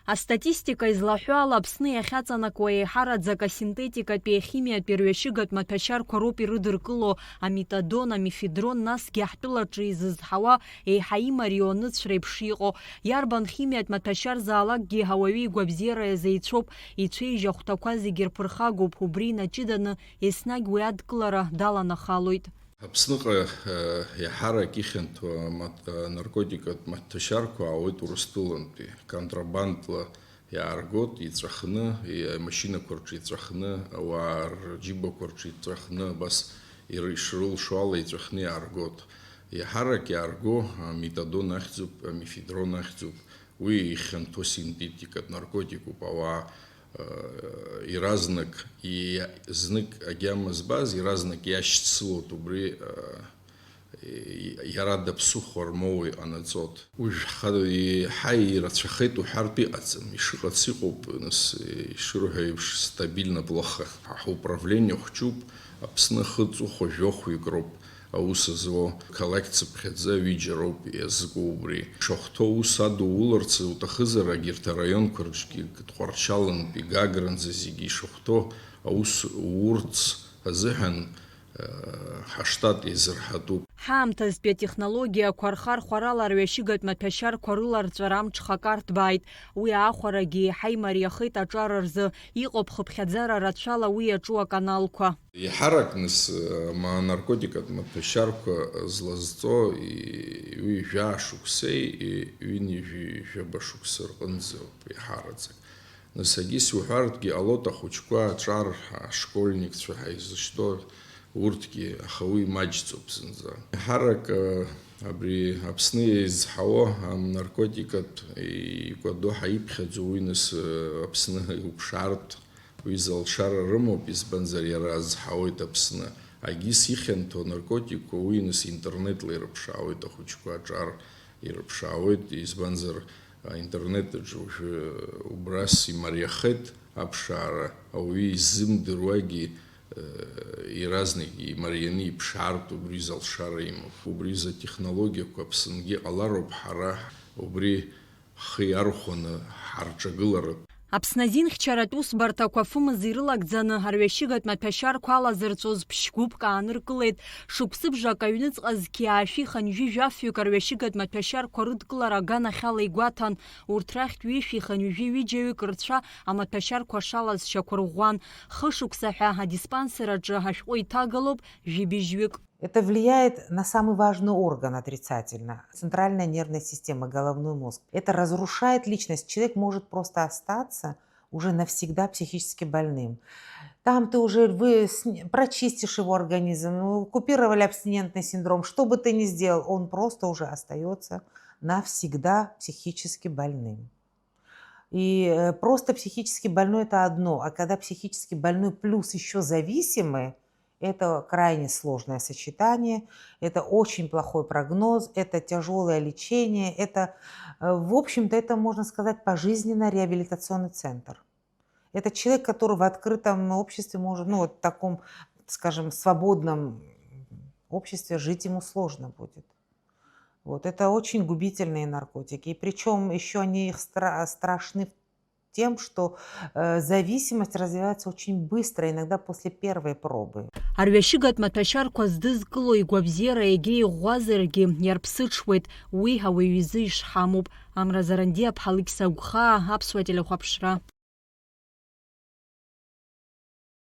Астатистика излаҳәала Аԥсны иахьаҵанакуа еиҳараӡак асинтетикатәи ахимиатәи рҩашьыгатә маҭәашьарқәа роуп ирыдыркыло аметадон, амефедрон, насгьы ҳтәылаҿы изызҳауа еиҳа имариоу аныцәра еиԥш иҟоу. Иарбан химиатә маҭәашьарзаалакгьы ауаҩы игәабзиара иазеицәоуп, ицәеижь ахәҭақәа зегьы рԥырхагоуп, убри инаҷыданы еснагь уи адкылара даланахалоит. Аԥсныҟа иаҳарак ихьанҭоу анаркотикатә маҭәашьарқәа аауеит Урыстәылантәи. Контрабандла иааргот, иҵәахны, амашьынақәа рҿы иҵәахны, ауаа рџьыбақәа рҿы иҵәахны, абас ишрылшо ала иҵәахны иааргот. Иаҳарак иаарго аметадон ахьӡуп, амефедрон ахьӡуп. Уи ихьанҭоу синтетикатә наркотикуп. Ауаа иразнык знык агьама збаз, иразнык иашьцылоит убри иара даԥсыхәа рмоуа иҟанаҵот. Уи ҳаи ирацәахеит уҳәартә иҟаӡам. Ишыҟац иҟоуп, нас ишырҳәо еиԥш стабильно плохо. Ҳуправление хәҷуп, Аԥсны хыҵухәа жәохәҩык роуп аус злоу. Қалақьцыԥхьаӡа ҩыџьа роуп иазку убри. Ишахәҭоу аус адууларц уҭахызаргьы урҭ араионқәа рҿгьы Тҟәарчалнтәи, Гагранӡа зегьы ишахәҭоу аус уурц азыҳәан ҳаштат еизырҳатәуп. Ҳаамҭазтәи атехнологиақәа рхархәарала рҩашьыгатә маҭәашьарқәа рыларҵәара амҽхак артбааит. Уи аахәарагьы еиҳа имариахеит аҿар рзы. Иҟоуп хыԥхьаӡара рацәала уи иаҿу аканалқәа. Иаҳарак нас анаркотикатә маҭәашьарқәа злазҵо уи жәашықәсеи ҩынҩажәаба шықәса рҟынӡа ауп иаҳараӡак. Нас агьы сиуҳәартгьы ҟалоит ахәыҷқәа аҿар ашкольникцәа ҳаизышьҭоу урҭгьы, аха уи маҷӡоуп зынӡа. Иаҳарак абри Аԥсны иазҳауа анаркотикатә икәадо ҳаиԥхьаӡо уи нас Аԥсны иуԥшаартә уи залшара рымоуп, избанзар иара азҳауеит Аԥсны. Агьыс ихьанҭоу анаркотикқәа уи нас интернетла ирыԥшаауеит, ахәыҷқәа аҿар ирыԥшаауеит, избанзар аинтернетаҿы убрас имариахеит аԥшаара, ауаҩы изымдыруагьы иразник имарианы иԥшаартә убри залшара имоуп. Убри затехнологиақәа Аԥсынгьы ҟалароуп ҳара убри ҳхы иархәаны ҳарҿагыларатә. Аԥсназинхьчаратә усбарҭақәа фымыз ирылагӡаны арҩашьыгатә маҭәашьарқәа алазырҵәоз ԥшьгәыԥк ааныркылеит. Шықәсыбжак аҩныҵҟазқьы аашәихын ҩыжәафҩык арҩашьыгатә маҭәашьарқәа рыдкылара аганахьала игәаҭан. Урҭ рахьтә ҩышәихын ҩыџьаҩык рцәа амаҭәашьарқәа шалаз шьақәырӷәӷәан. Хышықәса ҳәа адиспансер аҿы ашәҟәы иҭагалоуп жәибжьҩык. Это влияет на самый важный орган отрицательно. Центральная нервная система, головной мозг. Это разрушает личность. Человек может просто остаться уже навсегда психически больным. Там ты уже прочистишь его организм, купировали абстинентный синдром. Что бы ты ни сделал, он просто уже остается навсегда психически больным. И просто психически больной – это одно. А когда психически больной плюс еще зависимый, это крайне сложное сочетание, это очень плохой прогноз, это тяжелое лечение, это, в общем-то, это, можно сказать, пожизненный реабилитационный центр. Это человек, который в открытом обществе может, ну, вот в таком, скажем, свободном обществе жить ему сложно будет. Вот, это очень губительные наркотики. И причем еще они страшны тем, что зависимость развивается очень быстро, иногда после первой пробы. Арҩашьыгатә маҭәашьарқәа здызкыло игәабзиара егьа иӷәӷәазаргьы иарԥсыҽуеит, уи ауаҩ изы ишҳамоуп. Амразаранди Аԥҳа Алықьса Агәхаа, Аԥсуа телехәаԥшра.